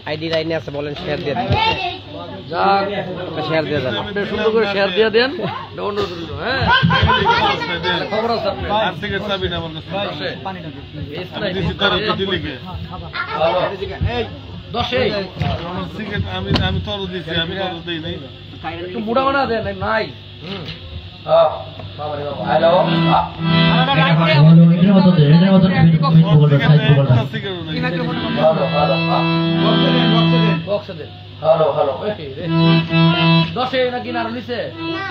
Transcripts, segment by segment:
ID লাইনে আছে বলেন শেয়ার দিয়ে দেন যাক শেয়ার দিয়ে দেন আপনি সুন্দর করে শেয়ার দিয়ে দেন ডাউনলোড করে দিন হ্যাঁ খবর আছে আপনি আর থেকে চাবি না আমার কাছে পানিটা দিছি তার দিদি লিখে এই 10 এই সিগারেট আমি তোর দিছি আমি তোর দেই নাই একটু মুড়া বানা দেন নাই হ্যাঁ বাবা রে বাবা হ্যালো এর মত দে এর মত বলটা সাইজ বলটা হ্যালো হ্যালো বক্স দে হ্যালো হ্যালো 10 এ নাকি না নিছে না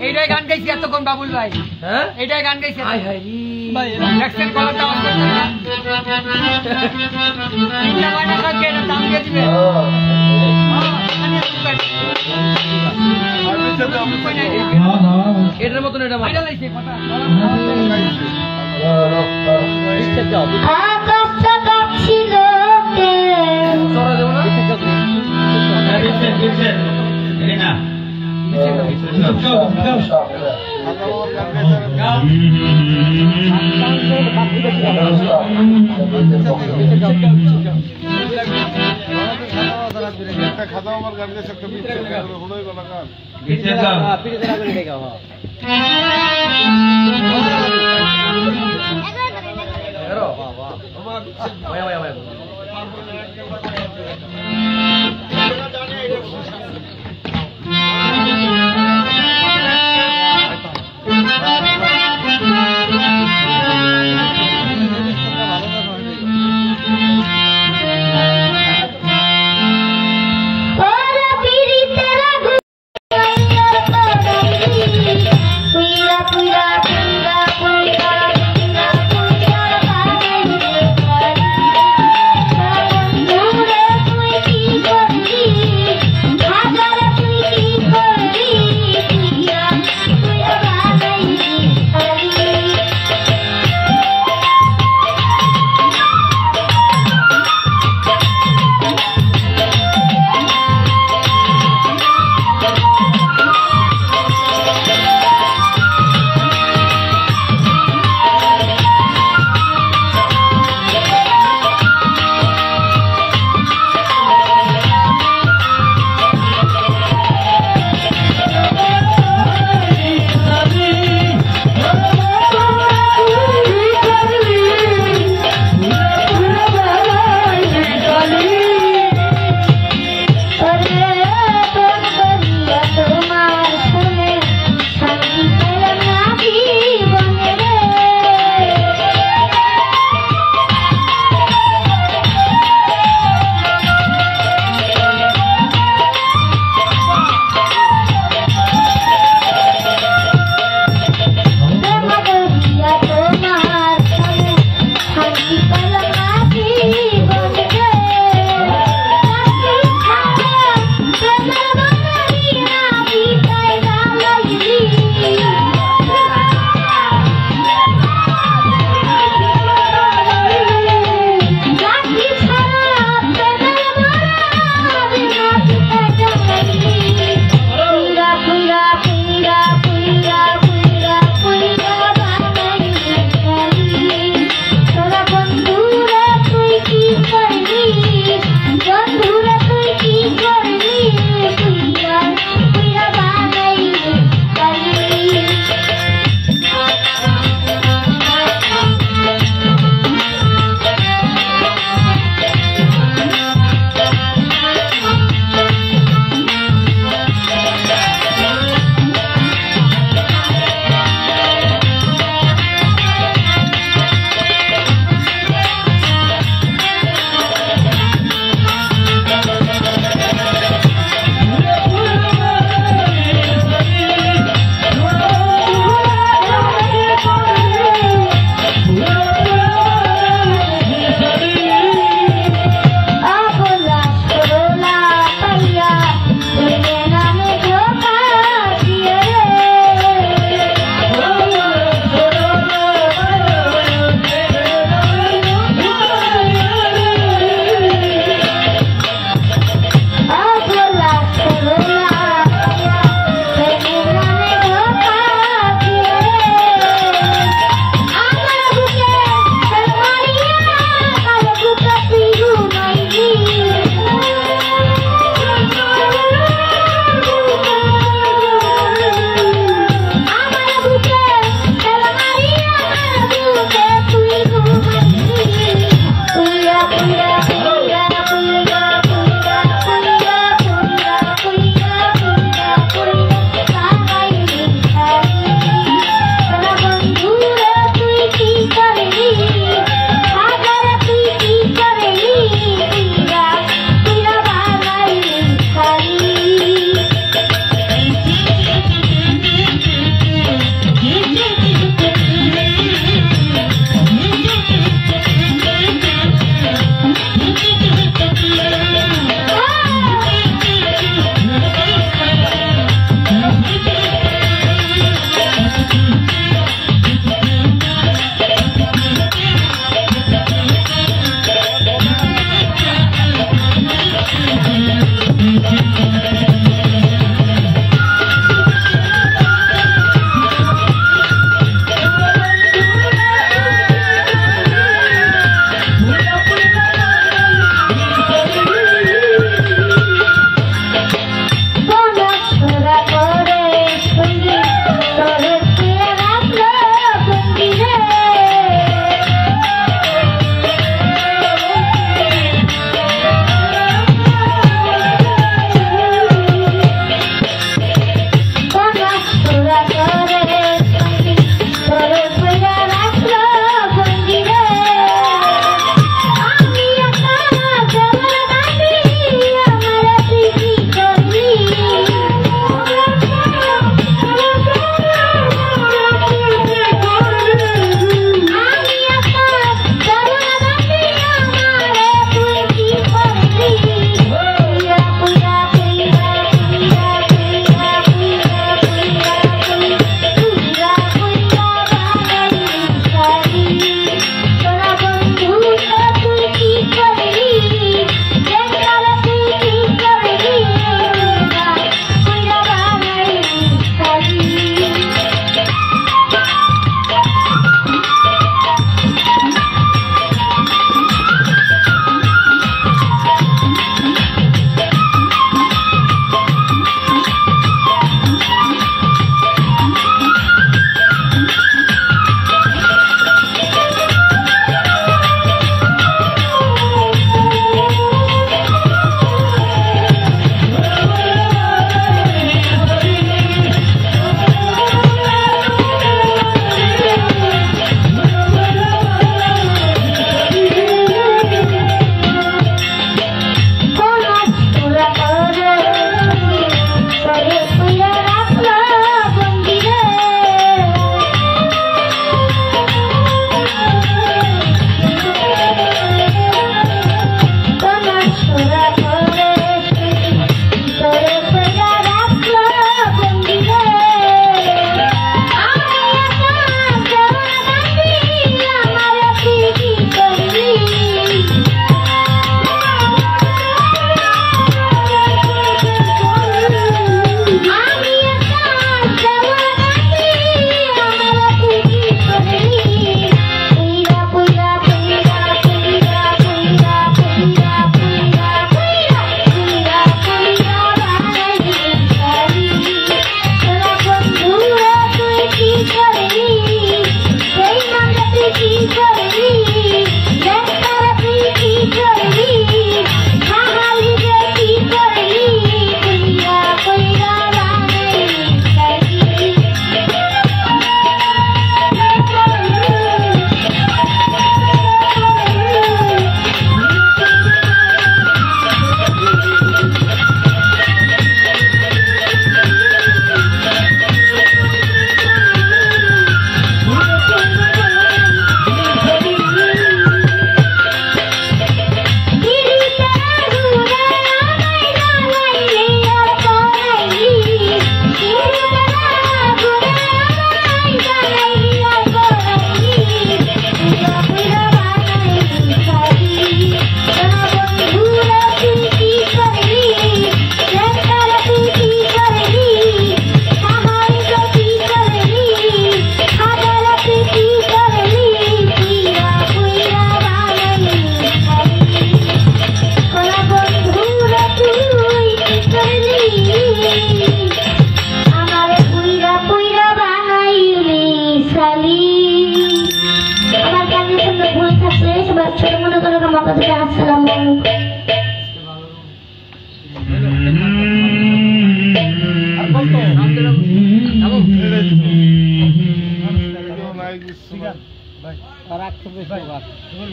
এইটাই গান গাইছি এতক্ষণ বাবুল ভাই হ্যাঁ এইটাই গান গাইছি হাই হাই ভাই অ্যাকশন কলাটা অন করতে না মানে কাকে দাম দিয়ে দিবে এটার মতন এটা ভাইরাল হইছে কথা আকাশটা কাঁপছিল কে চড়া দেব না না খাওয়া আমার গান গেছে একটা হুড়োই গলা গান পিঠে দেরা করে দেখাও এরো বাবা ভাই ভাই ভাই Hagar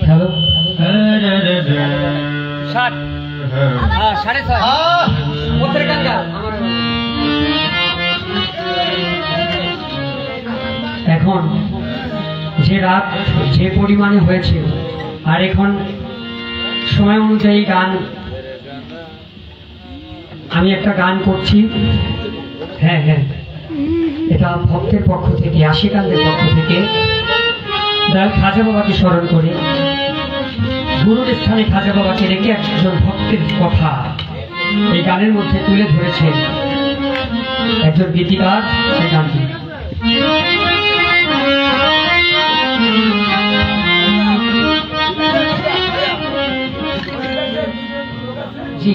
হ্যালো 60 এখন যে রাত যে পরিমাণে হয়েছে আর এখন সময় অনুযায়ী গান আমি একটা গান করছি। হ্যাঁ হ্যাঁ, এটা ভক্তের পক্ষ থেকে, আশিকানদের পক্ষ থেকে খাজা বাবাকে স্মরণ করে গুরুর স্থানে খাজা বাবাকে রেখে একজন ভক্তের কথা এই গানের মধ্যে তুলে ধরেছেন একজন গীতিকার। এই গানটি জি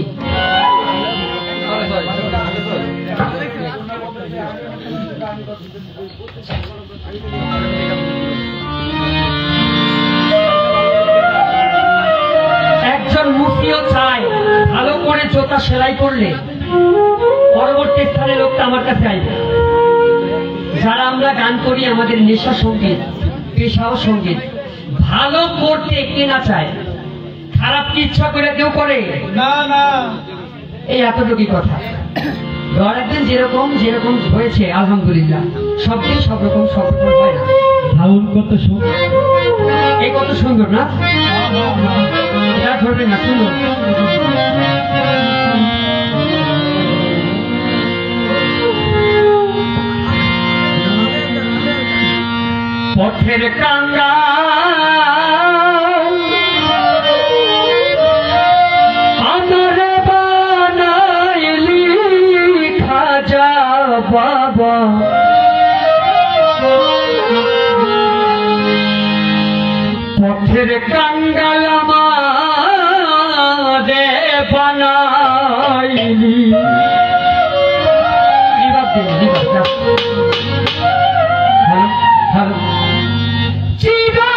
একজন মুফতিও চায় ভালো করে জোতা সেলাই করলে পরবর্তী স্থানে লোকটা আমার কাছে আইবে। যারা আমরা গান করি আমাদের নেশা সঙ্গীত, পেশাও সঙ্গীত, ভালো করতে কে না চায়? খারাপ কি ইচ্ছা করে কেউ করে না? না, এই এতটুকুই কথা। ধর একদিন যেরকম যেরকম হয়েছে আলহামদুলিল্লাহ, সব দিন সব রকম হয় না। ভাউন কত সুন্দর, এই কত সুন্দর না? এটা ধরবেন না, সুন্দর। পথের কাঙ্গা আমারে বানাইলি খাজা বাবা, পথের কাঙ্গাল আমারে বানাইলি। চিরা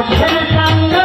I'm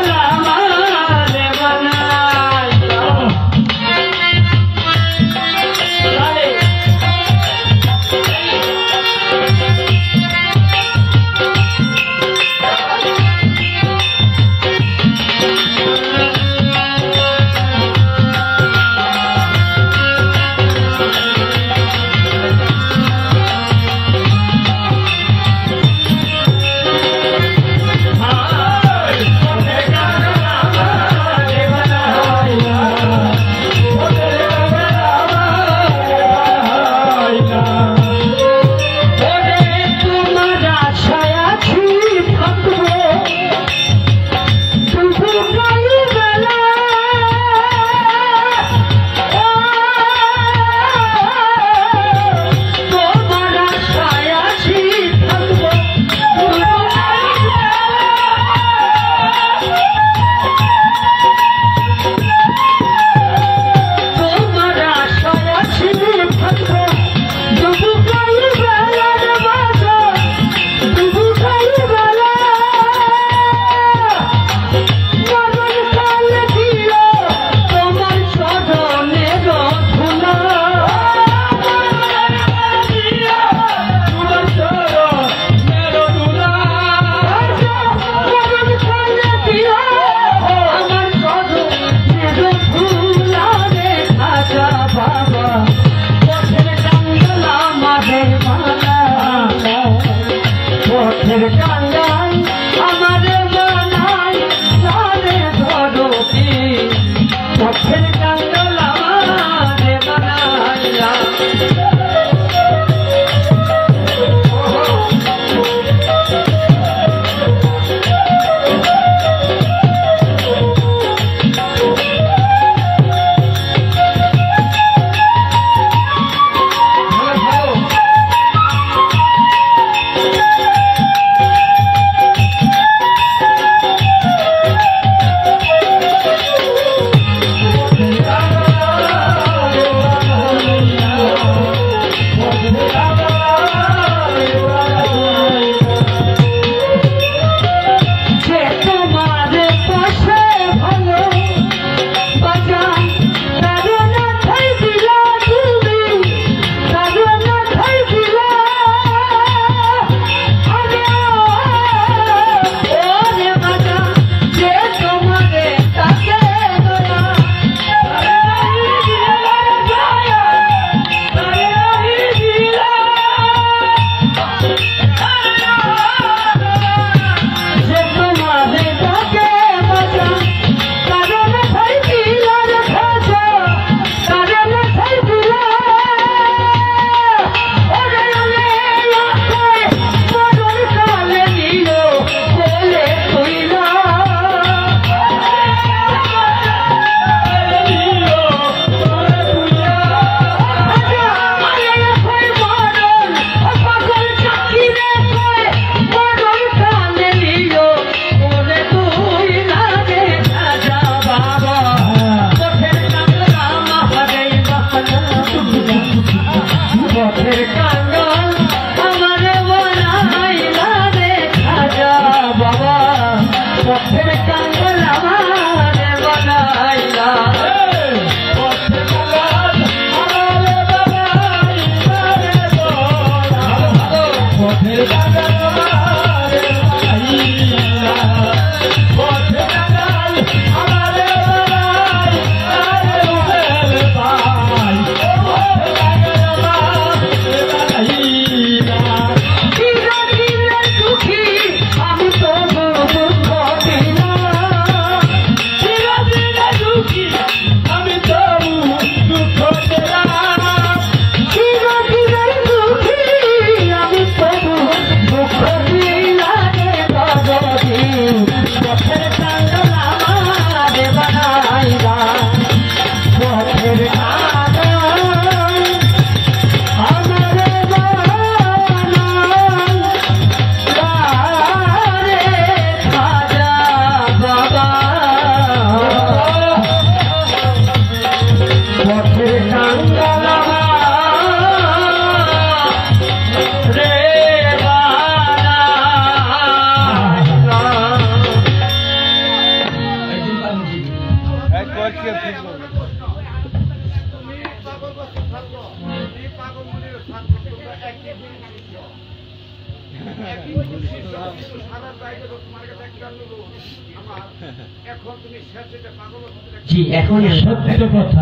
জি এখন সত্য কথা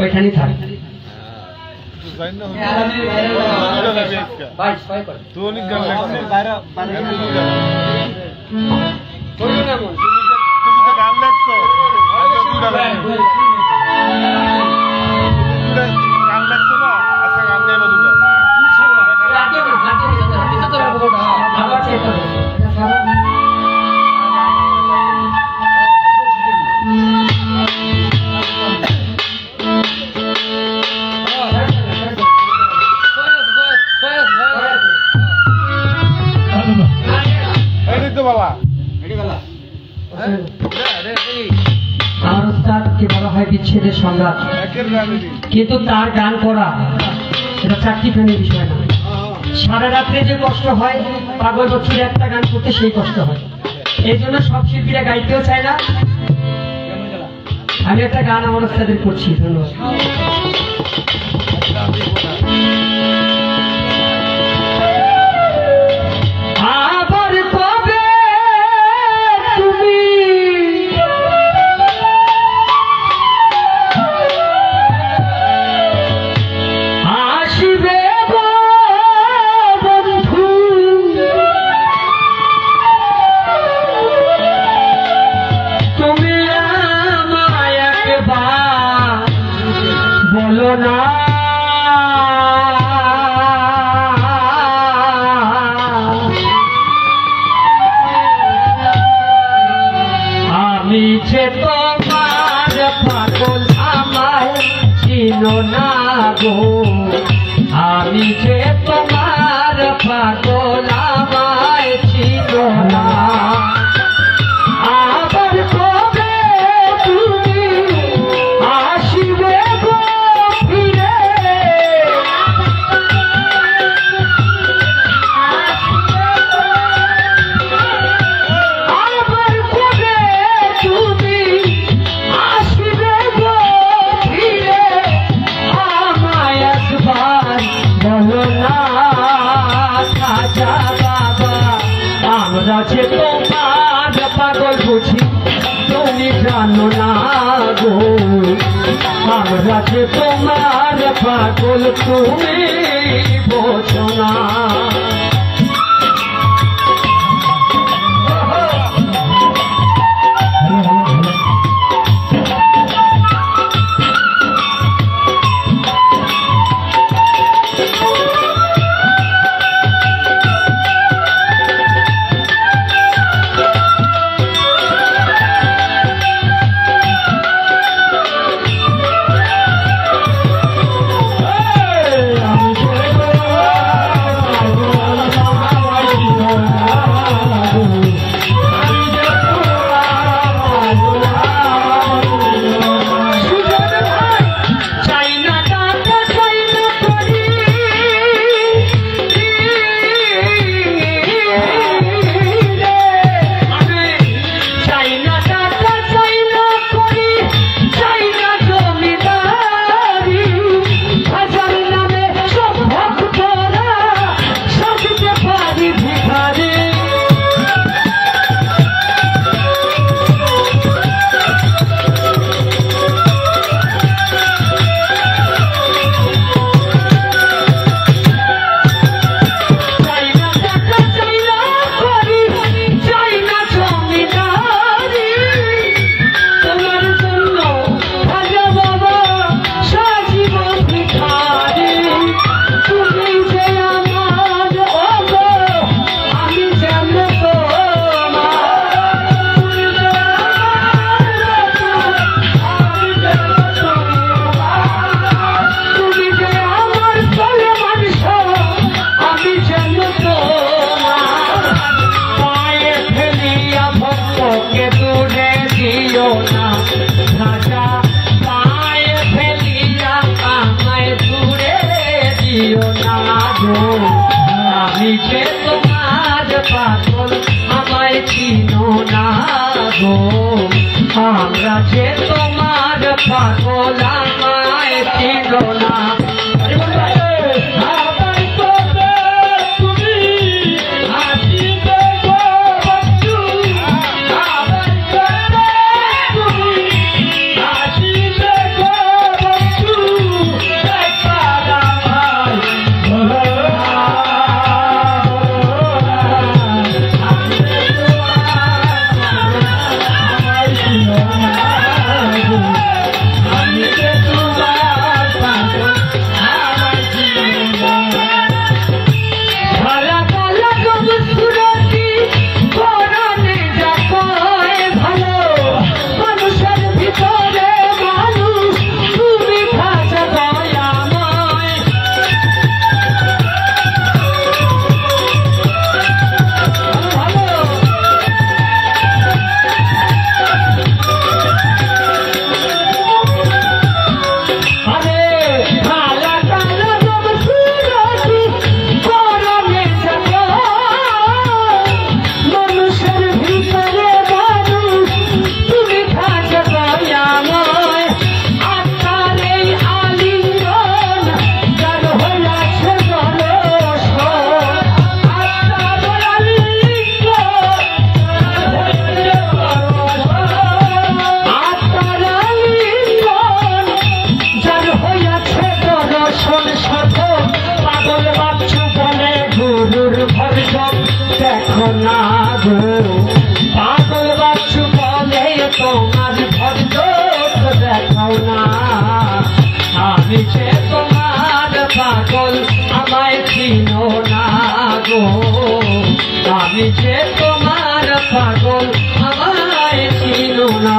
ওইখানেই থাক আমার উস্তাদকে বলা হয় বিচ্ছেদের সম্রাট, কিন্তু তার গান করা এটা চাকরিখানির বিষয় না। সারা রাত্রে যে কষ্ট হয় পাগল বছরে একটা গান করতে সেই কষ্ট হয়, এই জন্য সব শিল্পীরা গাইতেও চায় না। আমি একটা গান আমার উস্তাদের করছি। ধন্যবাদ। আমি যে তোমার পাগল আমায় চিনো না গো, আমি যে তোমার পাগল আমায় চিনো না। আবার কবে তুমি আসিবে গো ফিরে, আবার কবে তুমি আসিবে গো ফিরে, আমায় একবার বলো না খাজা বাবা। আমরা যে তোমার পাগল বুঝি তুমি জানো না গো, আমরা যে তোমার পাগল তুমি বোঝো না। আমি যে তোমার পাগল আমায় চিনো না গো, আমরা যে তোমার পাগল আমায় চিনো না। আবার আমি যে তোমার পাগল আমায় চিনো না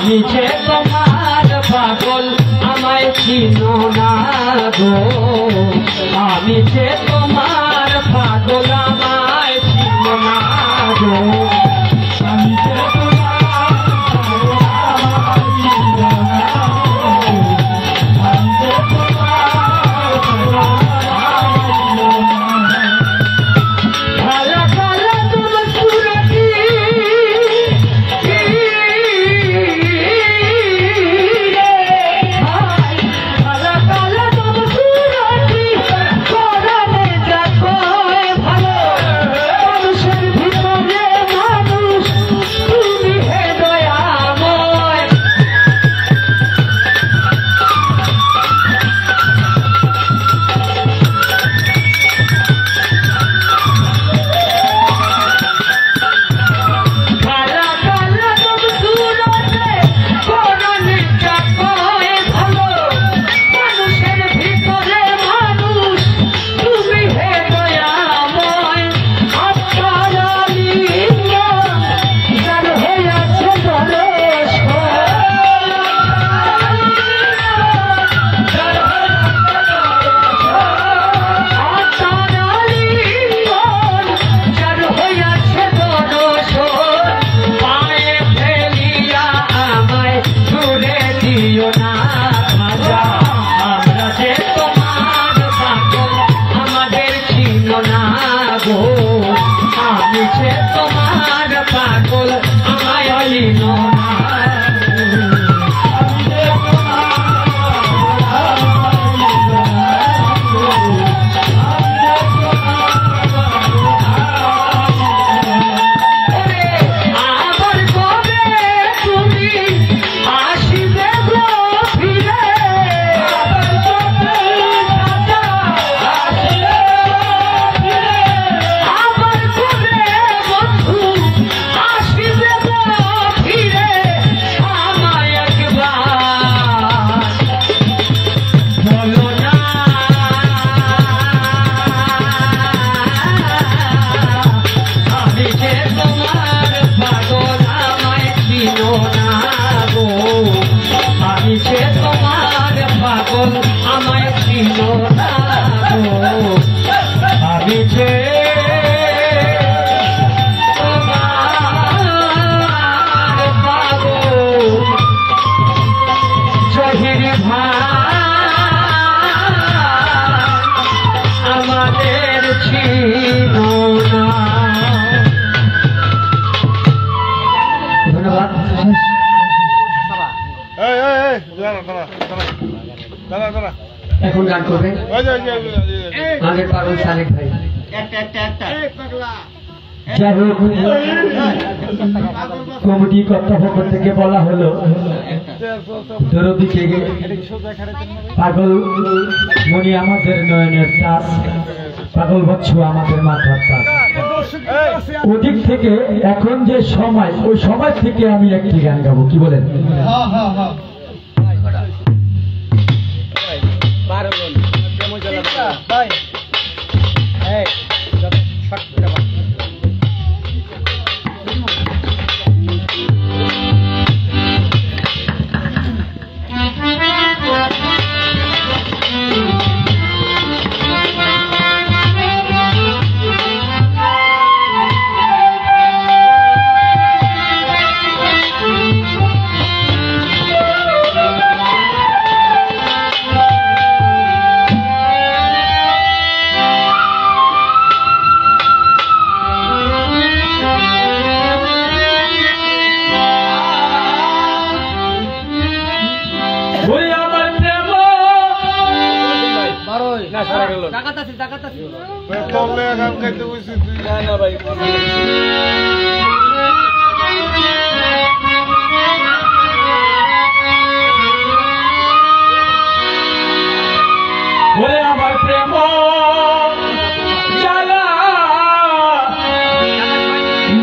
আমি যে তোমার পাগল আমায় চিনো না গো আমি যে তোমার পাগল আমায় চিনো না গো আমি যে এখন গান করবে আমাদের পাগল সালেক ভাই। যাই হোক, কমিটি কর্তৃপক্ষ থেকে বলা হলো দরদিকে পাগল মনি আমাদের নয়নের তাস, পাগল বৎস আমাদের মাথার তাস। ওদিক থেকে এখন যে সময়, ওই সময় থেকে আমি একটি গান গাবো, কি বলেন? আমার প্রেম জ্বালা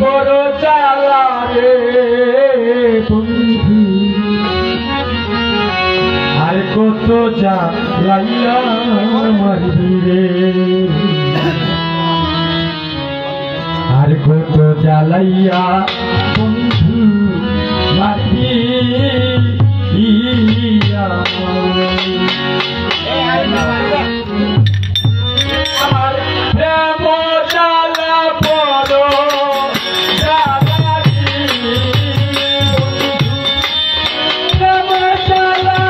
বড় জ্বালা রে বন্ধু, আর কত জ্বালাইয়া মারবি রে, আর কত জ্বালাইয়া বন্ধু মারবি আমার প্রেম জ্বালা বড় জ্বালা প্রেম জ্বালা,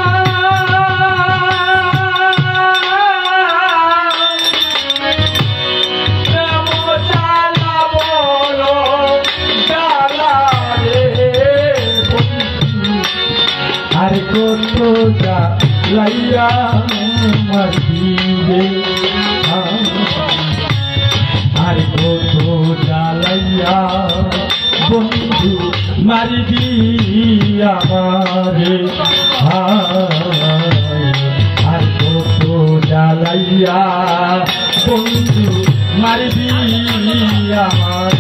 প্রেম জ্বালা বড় জ্বালা রে বন্ধু, আর কত জ্বালাইয়া মারবি রে, আর কত জ্বালাইয়া বন্ধু মারবি আমারে, আর কত জ্বালাইয়া বন্ধু মারবি আমারে।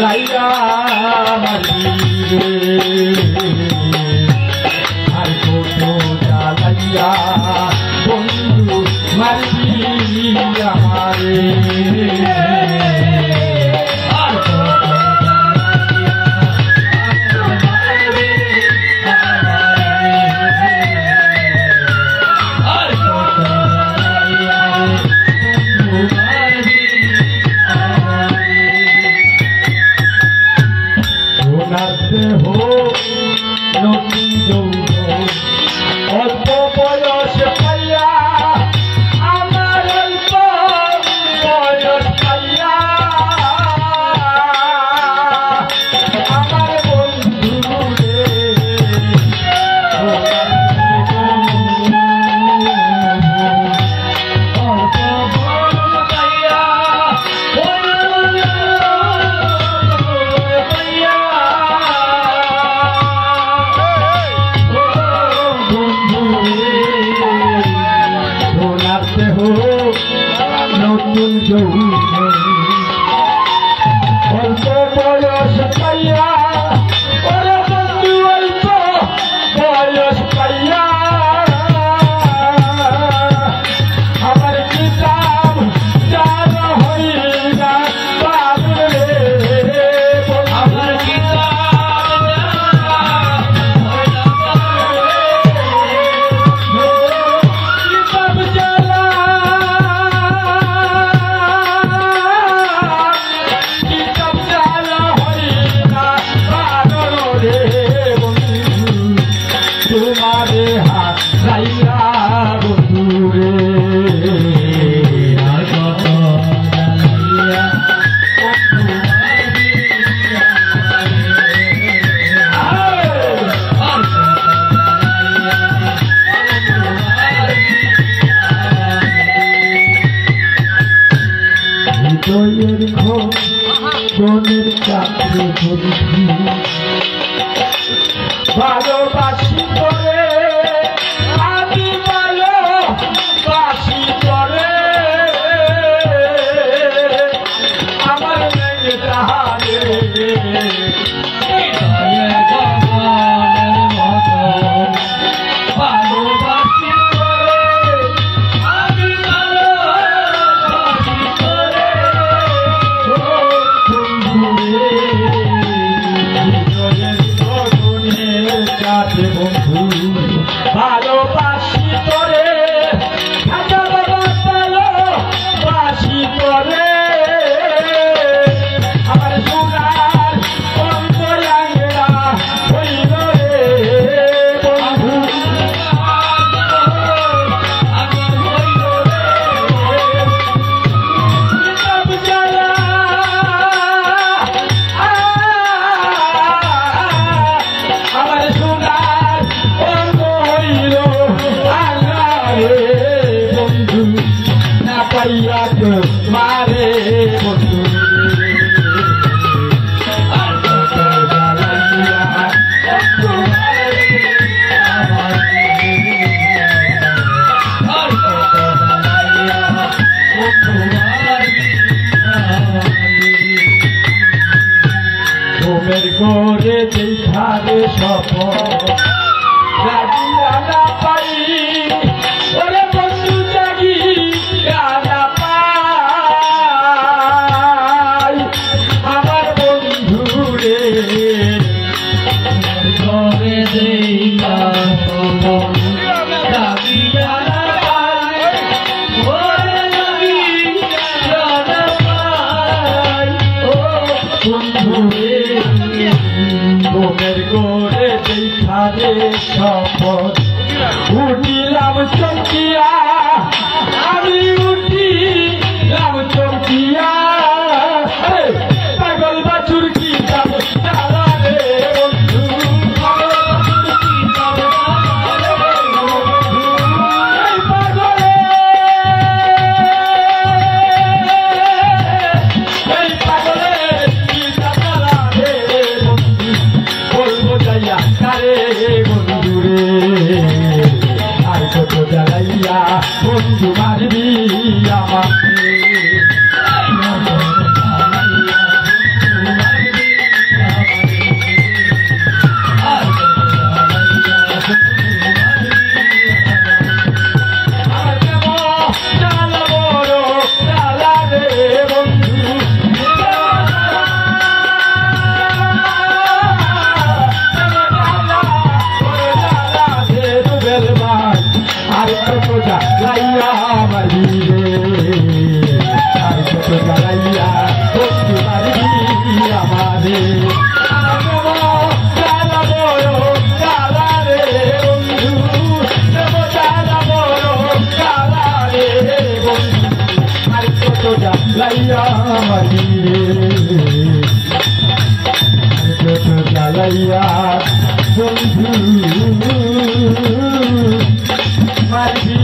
লাইয়া মারবি রে, আর কত জ্বালাইয়া বন্ধু মারবি আমারে, অল্প বয়স পাইয়া আমার অল্প বয়স পাইয়া আমার বন্ধু রে, অল্প বয়স পাইয়া নতুন যৌবন, অল্প বয়স পাইয়া ওরে বন্ধু, অল্প বয়স পাইয়া আমার কিতাব জানা হইয়া বাবুল রে, আমার কিতাব মনের কাছে বন্ধু ভালোবাসি করে আমি ভালোবাসি করে আমার মেয়ে তাহারে ভালোবাসি করে আমি ভালোবাসি করে বন্ধু ভালোবাসি করে ভালোবাসি করে আমার সোনার অন্তরাঙ্গা হইল রে বন্ধু আমার সোনার অঙ্গ হইল বন্ধু না পাইয়া তো মারে বন্ধু ঘুমের ঘরে দেখারে সফল জাগিয়া না পাই ওরে বন্ধু জাগিয়া না পাই আমার বন্ধু রে ঘরে দেখা জাগিয়া না পাই ওরে জাগিয়া না পাই ও বন্ধু রে ঘুমের ঘরে দেখারে সফল উঠিলাম চমকিয়া আমি উঠিলাম চমকিয়া পাগল বাছুর কি যাব তারা রে বন্ধু আর কত জ্বালাইয়া বন্ধু মারবি আমাকে আর কত জ্বালাইয়া মারবি রে আর কত জ্বালাইয়া বন্ধু মারবি আমারে আর কত জ্বালাইয়া মারবি রে আর কত জ্বালাইয়া বন্ধু মারবি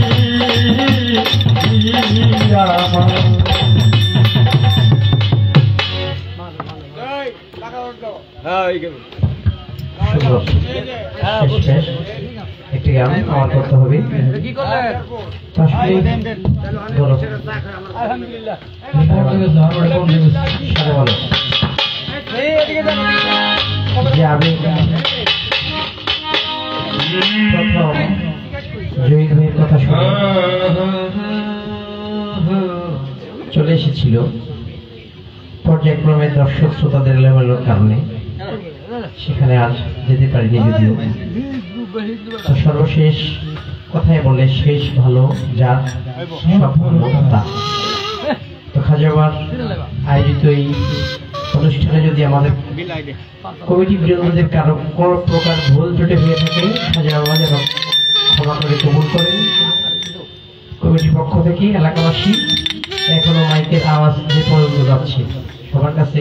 একটি গান আমার করতে হবে যে আমি প্রথম জয়ী ভাইয়ের কথা শুনে চলে এসেছিল পর্যায়ক্রমে দর্শক শ্রোতাদের লেভেলের কারণে সেখানে আজ যেতে পারিনি যদিও তো সর্বশেষ কথায় বলে শেষ ভালো যা সব ভালো তা তো খাজাবার আয়োজিত এই অনুষ্ঠানে যদি আমাদের কমিটি বৃন্দদের কারো কোনো প্রকার ভুল ত্রুটি হয়ে থাকে খাজাবাবা যেন ক্ষমা করে কবুল করেন। কমিটির পক্ষ থেকে এলাকাবাসী এখনো মাইকের আওয়াজ যে পর্যন্ত যাচ্ছে সবার কাছে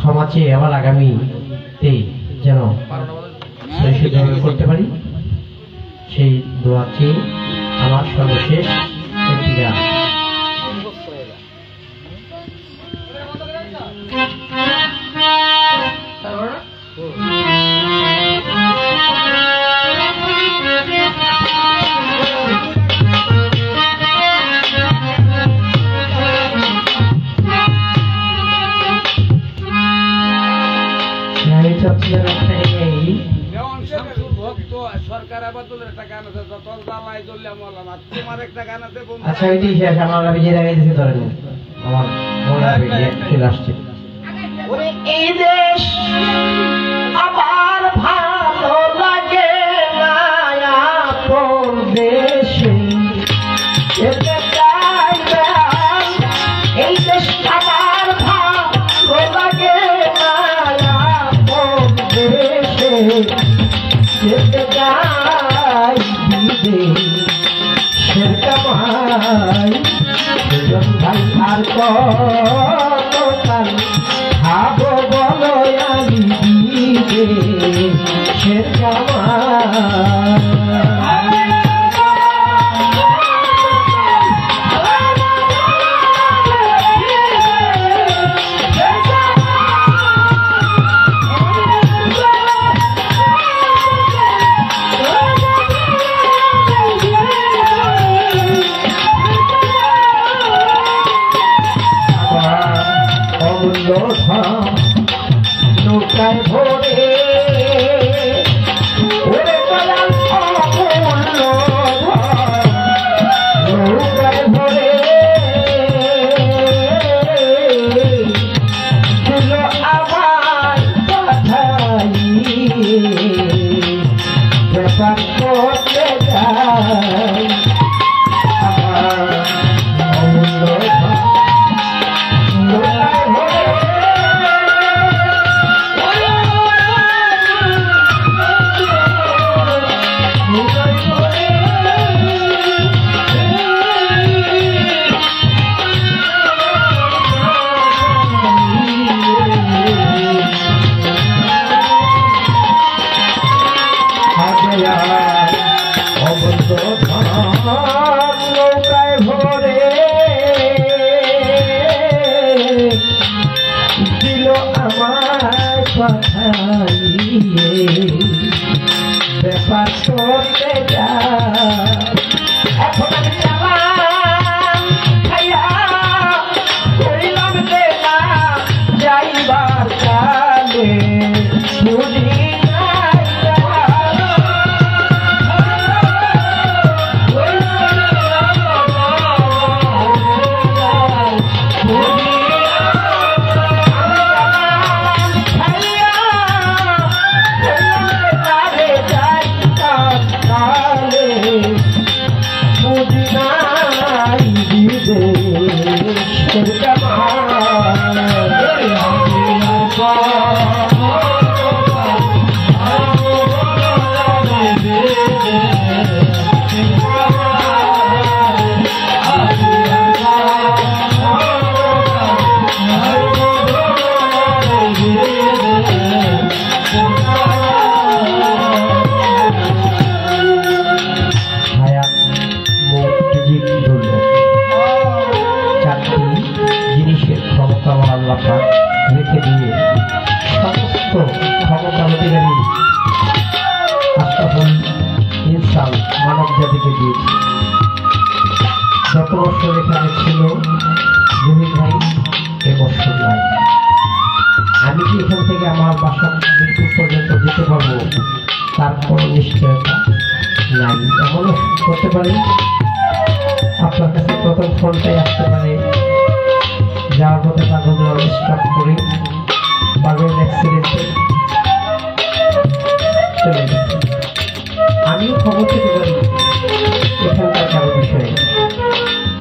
ক্ষমা চেয়ে আবার আগামীতে যেন সহিষ্ণুভাবে করতে পারি সেই দোয়া চেয়ে আমার সর্বশেষ একটি গান আচ্ছা এটি শেষ আমার বিজয় লাগাইতেছি ধরেন আমার মনে হবে চলে আসছে এই দেশ আমার ভালো লাগে না আপন দেশে যেতে চাই না এই দেশ আমার ভালো লাগে না আপন দেশে যেতে চাই বিদেশের কামাই সেজন ভাই আর কতকাল খাবো বলো আমি বিদেশের কামাই নৌকায় ভরে ওরে কলাম অমূল্য নৌকায় ভরে দিল আমার কথাই ব্যাপার করতে যাই আমার অমূল্য নৌকায় ভরে নৌকায় ভরে দিল আমার কথাই ব্যাপার করতে যায় এখন আমি করিলাম দেনা যাইবার কালে বুঝি রেখে দিয়ে সমস্ত ক্ষমতা অধিকারী আশরাফুল ইনসান মানব জাতিকে দিয়েছে যত বছর এখানে ছিল জহির ভাই এ বছর নাই আমি কি এখান থেকে আমার বাসা মৃত্যু পর্যন্ত যেতে পারবো তার কোনো নিশ্চয়তা নাই এমনও করতে পারি আপনার কাছে প্রথম ফোনটাই আসতে পারে যাওয়ার পথে কাগজ স্টার্ট করে বাগের অ্যাক্সিডেন্টে চলে গেছে আমিও খবর পেতে পারি এখানকার কারো বিষয়ে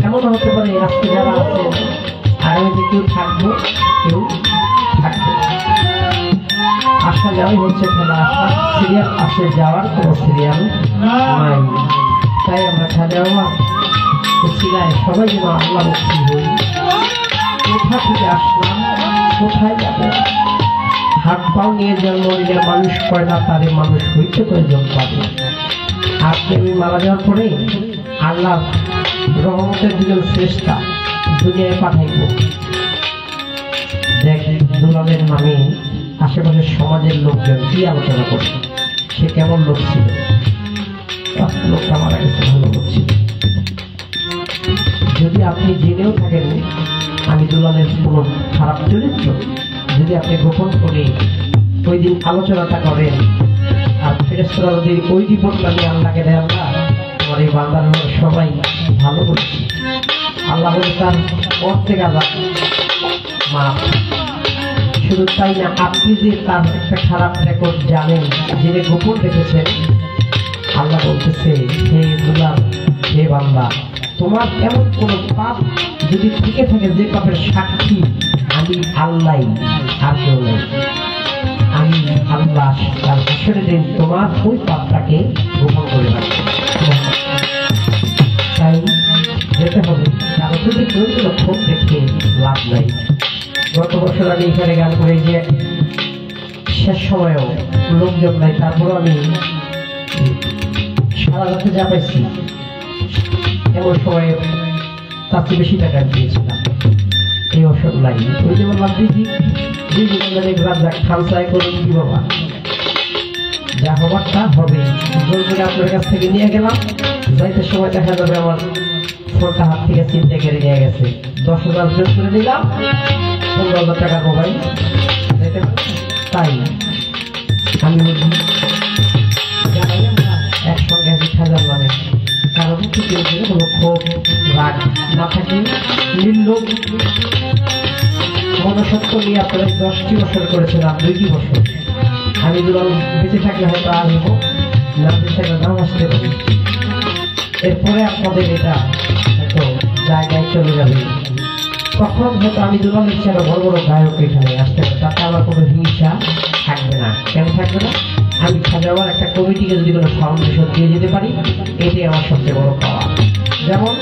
এমন হতে পারে আজকে যারা আছে আগামীতে কেউ থাকবো কেউ থাকবে আসা যাওয়াই হচ্ছে খেলা আসা সিরিয়াল আসে যাওয়ার কোনো সিরিয়াল নাই তাই আমরা খাওয়া যাওয়া সবাই যেন আল্লাহ মুক্তি হই কোথা থেকে আসলাম কোথায় যাবো হাত পাও নিয়ে জন্ম নিলে মানুষ করে না তারে মানুষ হইতে কয়েকজন পাবে আজকে আমি মারা যাওয়ার পরে আল্লাহ রহমতের দুজন শ্রেষ্ঠা দুনিয়ায় পাঠাইব দেখ দুলালের নামে আশেপাশের সমাজের লোকজন কি আলোচনা করছে, সে কেমন লোক ছিল। লোকটা মারা গেছে, ভালো লোক ছিল। যদি আপনি জেনেও থাকেন আমি দুলালের কোনো খারাপ চরিত্র, যদি আপনি গোপন করে ওই দিন আলোচনাটা করেন আর ফেরেশতারা যদি ওই রিপোর্টটা নিয়ে আল্লাহকে দেয়, আল্লাহ তোমার এই বান্দার সবাই ভালো করছে, আল্লাহ বলে তার অর্ধেক আল্লাহ মাফ। শুধু তাই না, আপনি যে তার একটা খারাপ রেকর্ড জানেন, জেনে গোপন রেখেছেন, আল্লাহ বলতেছে হে দুলাল, হে বান্দা, তোমার এমন কোন পাপ যদি থেকে থাকে যে পাপের সাক্ষী আমি আল্লাহ আর কেউ নেই, আমি আল্লাহ তার হাসরের দিন তোমার ওই পাপটাকে গোপন করে রাখবো। তাই যেতে হবে, কারণ যদি কেউ কোনো ক্ষোভ দেখে লাভ নাই। গত বছর আমি এখানে গান করে যে শেষ সময়েও লোকজন নাই, তারপরও আমি সারা রাতে যা পাইছি এমন সময়ে তার চেয়ে বেশি টাকা দিয়েছিলাম। এই অসুখ লাগে ওই যে বললাম দিদি খামসায় করুন কি বাবা, যা হবার তা হবে। জোর করে আপনার কাছ থেকে নিয়ে গেলাম, যাইতে সময় দেখা যাবে আমার ফোনটা হাত থেকে চিনতে কেড়ে নিয়ে গেছে। 10,000 জোর করে নিলাম, 15,000 টাকার মোবাইল। তাই আমি বলি একসঙ্গে হাজার নামে কারণ কোনো ক্ষোভ রাগ না থাকে, নির্লোভ মনসত্ব নিয়ে আপনারা 10টি বছর করেছেন, আর 2টি বছর। আমি দুলাল বেঁচে থাকলে হয়তো আসবো, না বেঁচে থাকলে নাম আসতে পারি। এরপরে আপনাদের এটা হয়তো জায়গায় চলে যাবে, তখন হয়তো আমি দুলালের চেয়ে বড় বড় গায়ক এখানে আসতে পারে, তাতে আমার কোনো হিংসা থাকবে না। কেন থাকবে না? আমি খাজাবার একটা কমিটিকে যদি কোনো ফাউন্ডেশন দিয়ে যেতে পারি, এটাই আমার সবচেয়ে বড় পাওয়া। যেমন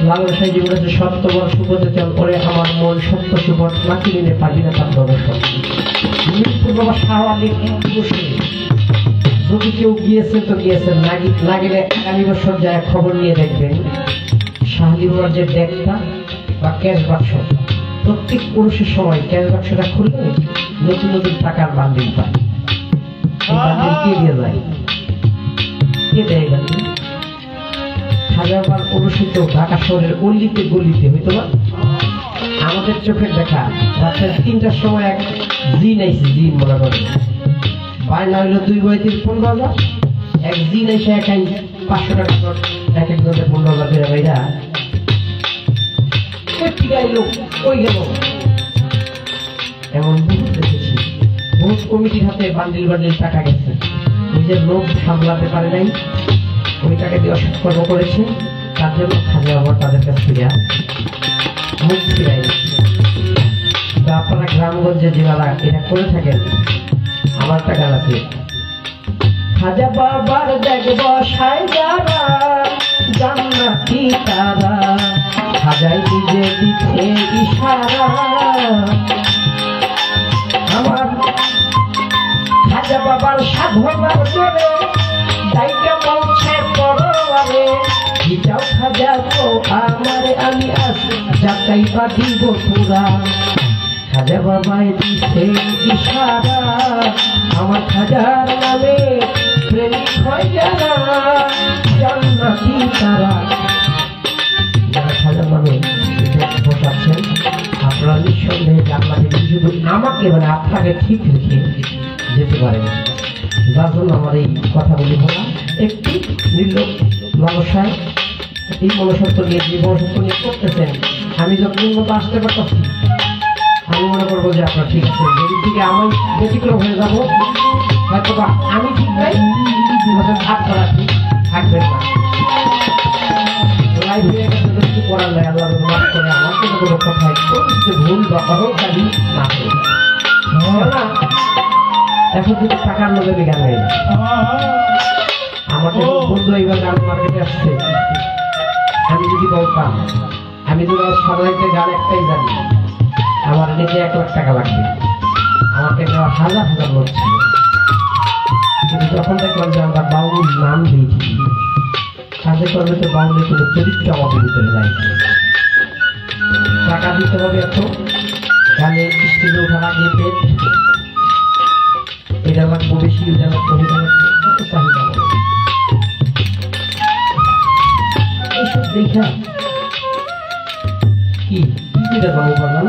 লালন সাহেব বলেছে, সত্য বড় সুপথে চল করে আমার মন সত্য সুপথ না কিনে পাবি না তার দর্শন। মৃত্যু বাবা শাহ আলী বসে যদি কেউ গিয়েছে তো গিয়েছে, না গেলে আগামী বছর যায় খবর নিয়ে দেখবেন শাহ আলী বাবার যে ব্যাগটা বা ক্যাশ বাক্স, প্রত্যেক পুরুষের সময় ক্যাশ বাক্সটা খুললে নতুন নতুন টাকার বান্ডিল পায়। কে দিয়ে যায়? কে দেয়? হাজারবার অনুষ্ঠিত ঢাকা শহরের অলিতে গলিতে হইতো না, আমাদের চোখের দেখা। রাত্রে 3টার সময় এক জিন আইসি, জিন মনে করে বায়না হইল 2 বইতে 15,000, এক জিন এসে একাই 500 টাকা এক একজনের 15,000 করে ভাইরা লোক ওই গেল। এমন বহুত দেখেছি, বহুত কমিটির হাতে বান্ডিল বান্ডিল টাকা গেছে, নিজের লোক সামলাতে পারে নাই, ওই টাকা দিয়ে অসৎকর্ম করেছে, তার জন্য খাজা আবার তাদের কাছ থেকে মুখ ফিরাই। আপনারা গ্রামগঞ্জে যারা এটা করে থাকেন, আমার একটা গান আছে, খাজা বাবার দেখব সাইজারা জান্নাতি তারা, খাজাই নিজে দিচ্ছে ইশারা। আমার খাজা বাবার সাধনার জোরে দায়িকা বলছে পরবারে, যাও খাজা তো আমারে আমি আসি যাকাই বা দিব পুরা। খাজা বাবাই দিচ্ছে ইশারা, আমার খাজার নামে প্রেমিক হয় যারা জান্নাতি তারা। যারা খাজার নামে বসাচ্ছেন আপনারা নিঃসন্দেহে জান্নাতে শুধু আমাকে মানে আপনাকে ঠিক রেখে যেতে পারেন। যার জন্য আমার এই কথাগুলি বলা, একটি নির্লোভ ব্যবসায় এই মনসত্ব নিয়ে যে মনসত্ব নিয়ে করতেছেন, আমি যখন উন্নত আসতে পারতেছি আমি মনে করবো যে আপনার ঠিক আছে। যদি থেকে আমি ব্যতিক্রম হয়ে যাবো, হয়তো বা আমি ঠিক নাই, আপনারা ঠিক থাকবেন না। লাইভ হয়ে গেছে কিছু করার নাই, আল্লাহ মাফ করে আমার কোনো কোনো কথায় ভুল বা অহংকারী না করে না। এখন কিন্তু টাকার লোভে গান হয়ে যায়। আমাকে বন্ধু এইবার গান মার্কেটে আসছে, আমি যদি বলতাম আমি যদি সাধারণত গান একটাই জানি, আমার নিজে 1 লাখ টাকা লাগবে, আমাকে দেওয়া হাজার হাজার লোক ছিল। কিন্তু যখন দেখলাম যে আমরা বাউল নাম দিয়েছি, কাজে করবে তো বাউলের কোনো চরিত্র আমাদের ভিতরে নাই। টাকা দিতে হবে এত, গানে স্টেজে ওঠার আগে পেট এটা লাগবো বেশি, এটা লাগবো কত চাহিদা এইসব দেখা কি বাবু বাগান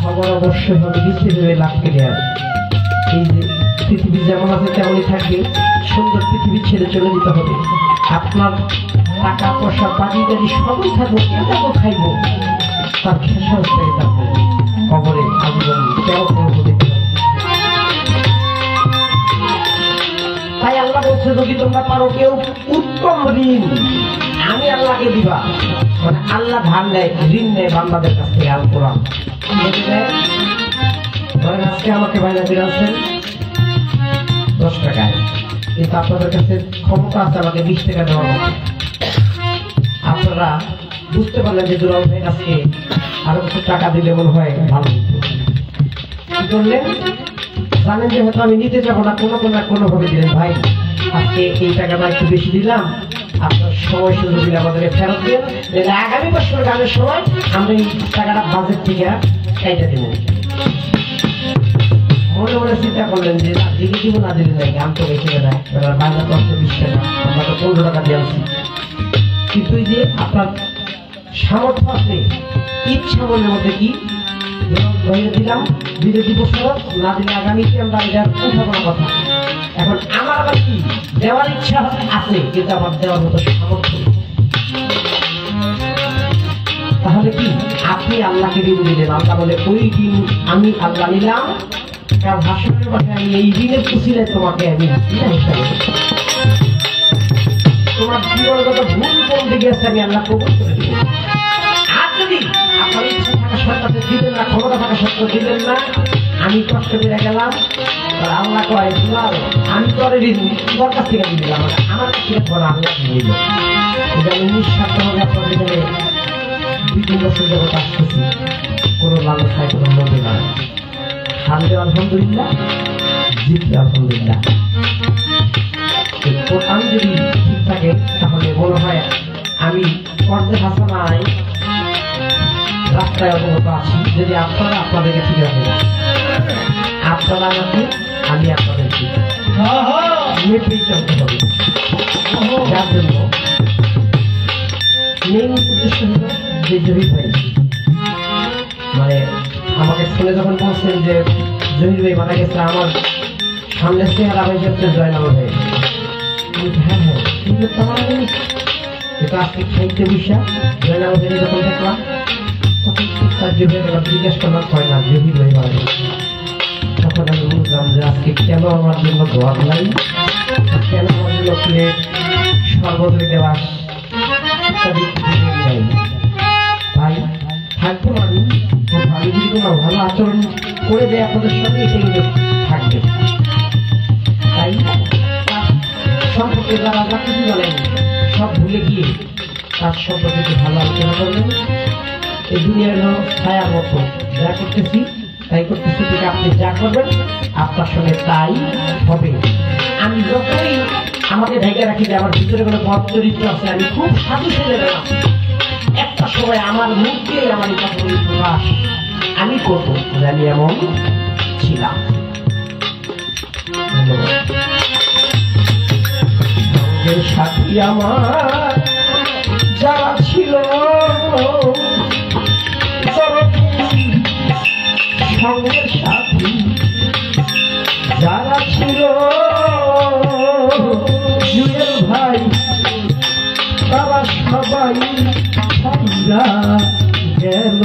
আমার অবশ্যই হবে বৃষ্টি হয়ে লাভ কেটে আসে। এই যে পৃথিবী যেমন আছে তেমনই থাকবে, সুন্দর পৃথিবী ছেড়ে চলে যেতে হবে। আপনার টাকা পয়সা বাড়ি গাড়ি সবই থাকবো, এটা তো খাইবো, তার খেসার হয়ে থাকবো কবরে আজীবন কেমন করবো। তাই আল্লাহ বলছে যদি তোমরা পারো কেউ উত্তম ঋণ আমি আল্লাহকে দিবা, মানে আল্লাহ ধান নেয় ঋণ নেয় বান্দাদের কাছ থেকে। আল কোরআন আজকে আমাকে বাইরে দিয়েছেন 10 টাকায়, কিন্তু আপনাদের কাছে ক্ষমতা আছে আমাকে 20 টাকা দেওয়ার মতো। আপনারা বুঝতে পারলেন যে দুলাল ভাই আজকে আরো কিছু টাকা দিলে মনে হয় ভালো হতো। কি করলেন জানেন যে হয়তো আমি নিতে যাবো না, কোনো ভাবে দিলেন ভাই আজকে এই টাকাটা একটু বেশি দিলাম, আপনার সময় সুযোগ দিলে আমাদেরকে ফেরত দেন, আগামী বছর গানের সময় আমরা এই টাকাটা বাজেট থেকে চাইতে দেবো। মনে মনে চিন্তা করলেন যে দিকে দিব না দিলে নাকি আমি তো বেশি দেয় বাংলা করতে 20 টাকা, আমরা তো 15 টাকা দিয়ে আসছি। কিন্তু যে আপনার সামর্থ্য আছে, ইচ্ছা মনের মধ্যে কি দিলাম, দিলে দিব ফেরত, না দিলে আগামীতে আমরা এটা উঠাবো না কথা। এখন আমার আবার কি দেওয়ার ইচ্ছা আছে, কিন্তু আমার দেওয়ার মতো সামর্থ্য। তাহলে কি আপনি আল্লাহকে ঋণ দিলেন, আল্লাহ বলে ওই ঋণ আমি আল্লাহ নিলাম, কারণ হাসিমের কথা আমি এই ঋণের খুশিলে তোমাকে আমি হিসাবে তোমার জীবনগত ভুল কোন দিকে আছে আমি আল্লাহ কবুল করে দিব। আর যদি আপনার ইচ্ছা থাকা সত্ত্বেও দিলেন না, ক্ষমতা থাকা সত্ত্বেও দিলেন না, আমি কষ্ট করে গেলাম, আল্লাহ কয় আমি তোরে ঋণ তোর কাছ থেকে দিয়ে দিলাম, আমার কাছ থেকে পরে আল্লাহ দিয়ে দিল। এটা আমি নিঃস্বার্থভাবে আপনার ভিতরে 2-3 বছর যাবত আসতেছি, কোনো লালন খায় কোনো মধ্যে না। হামদে আলহামদুলিল্লাহ, জিতলে আলহামদুলিল্লাহ। আমি যদি ঠিক থাকে তাহলে মনে হয় আমি পর্দে হাসানায় রাস্তায় অবগত আছি। যদি আপনারা আপনাদেরকে ঠিক আছে, আপনারা আমাকে আমি আপনাদেরকে মেপেই চলতে হবে। যার জন্য মেইন উদ্দেশ্য হল যে জহির ভাই মানে আমাকে ফোনে যখন বলছেন যে জহির ভাই মারা গেছে, আমার সামনের চেহারা হয়েছে হচ্ছে জয়নাল ভাই। হ্যাঁ হ্যাঁ কিন্তু তোমার এটা আজকে খাইতে বসা জয়নাল ভাই যখন দেখলাম তখন তার জহির ভাই জিজ্ঞেস করলাম হয় না জহির ভাই মারা গেছে। তখন আমি বুঝলাম যে আজকে কেন আমার জন্য দোয়া নাই, কেন আমার জন্য প্লেট শরবত গ্লাস ইত্যাদি ভাই থাকবো আমি আমি যদি কোনো ভালো আচরণ করে দেয় আপনাদের সঙ্গে সেগুলো থাকবে। তাই সম্পর্কে যারা যা কিছু বলেন সব ভুলে গিয়ে তার সম্পর্কে ভালো আলোচনা করবেন। এই দুনিয়ার ছায়ার মতো যা করতেছি তাই করতেছি, থেকে আপনি যা করবেন আপনার সঙ্গে তাই হবে। আমি যতই আমাকে ঢেকে রাখি যে আমার ভিতরে কোনো পথ চরিত্র আছে, আমি খুব সাধু ছেলে না, একটা সময় আমার মুখ দিয়ে আমার এই কথাগুলি প্রকাশ আমি করবো যে আমি এমন ছিলাম। সঙ্গের সাথী আমার যারা ছিল, সঙ্গের সাথী যারা ছিল, জুয়েল ভাই তারা সবাই ছাইরা গেল,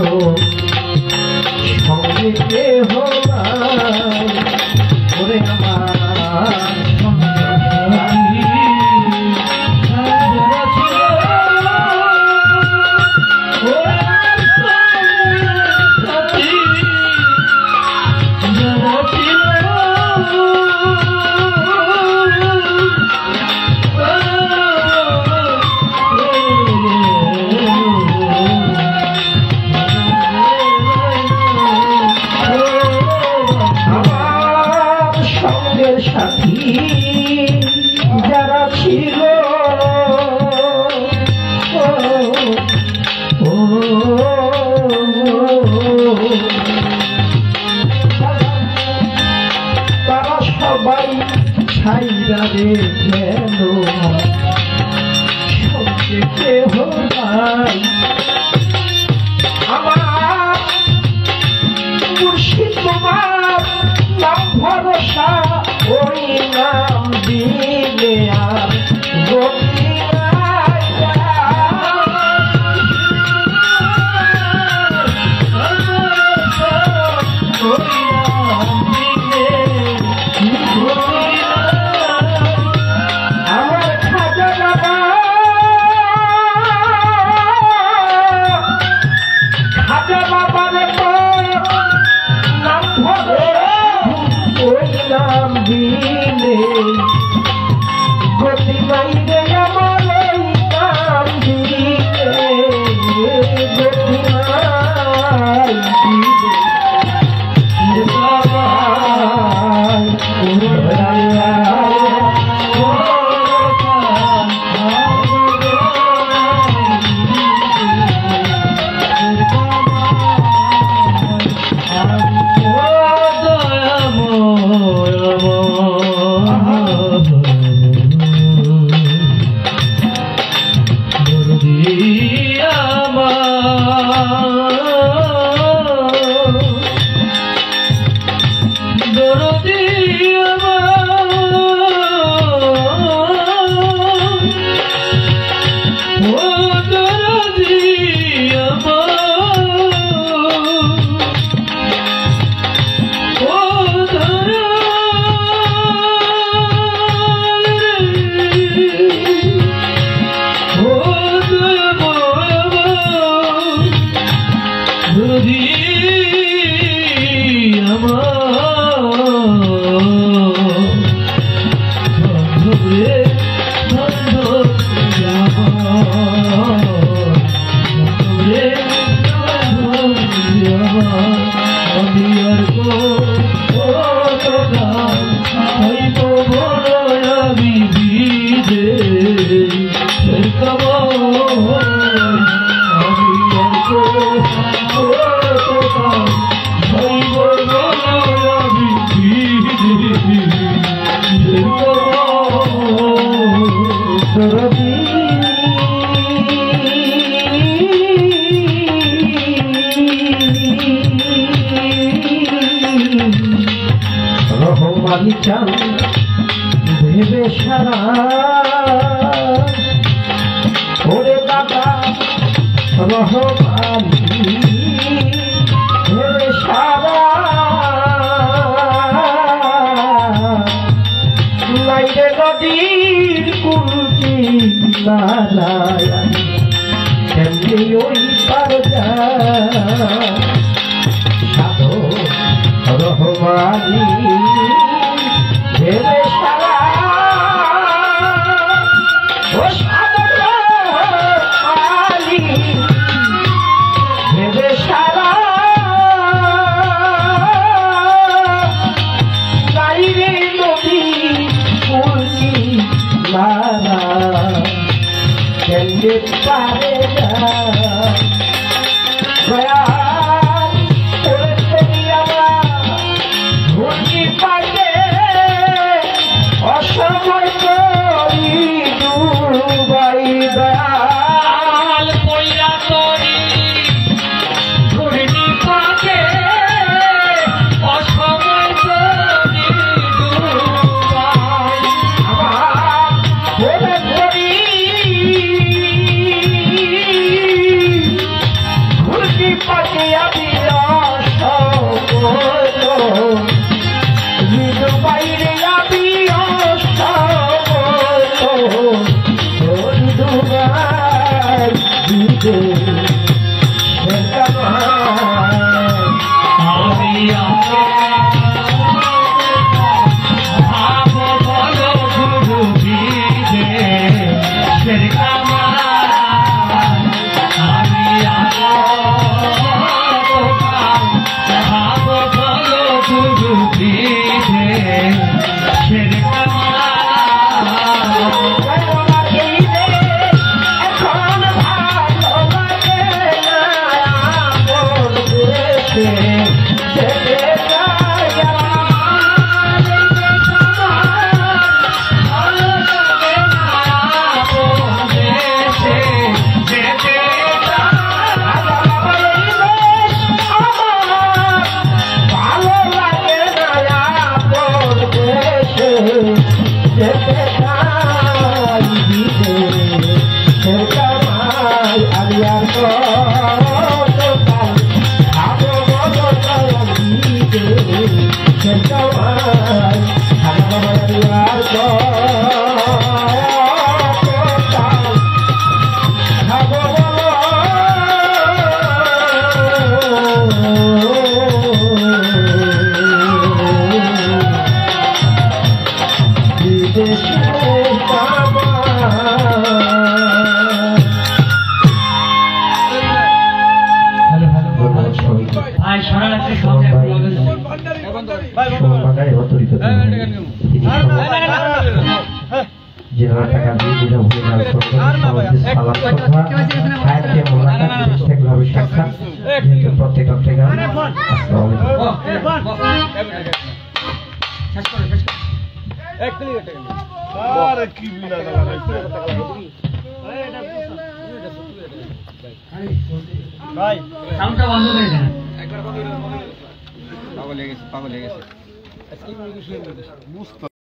সঙ্গে কেহ নাই ওরে আমার ছাইরা রে গেল সঙ্গে কেহ নাই আমার মুর্শিদ তোমার নাম ভরসা ওই নাম দিলে আর গতি গতি নাই রে আমার নাম দিলে গতি নাই রহমানি চান ভেবে সারা ওরে বাবা রহমানি ভেবে সারা লাইরে নদীর কুলকি নারায়ণ কেমনি ওই পার যায় সাধো রহমানি ভেবে সারা ও সাধো রহমানি ভেবে সারা লাইরে নদী কুলকি নারা কেন্দ্রে পারে যায় অসময় করি ডুবাই দয়াল পয়রা করি ঘূর্ণি পাকে অসময় করি ডুবাই আমার করি ঘূর্ণি পাকে আমি অসময় বাইরে আমি সুমনবাগান এবং তরিত তিনি যেভাবে টাকা দিয়ে যেটা ভুলে গান সমাজে সালাম শ্রদ্ধা হায়াতে মোলাকাত বিদেশ থেকে হবে সাক্ষাৎ যেহেতু প্রত্যেক গান আসসালামু সাউন্ডটা বন্ধ করে দেন। পাগল হয়ে গেছে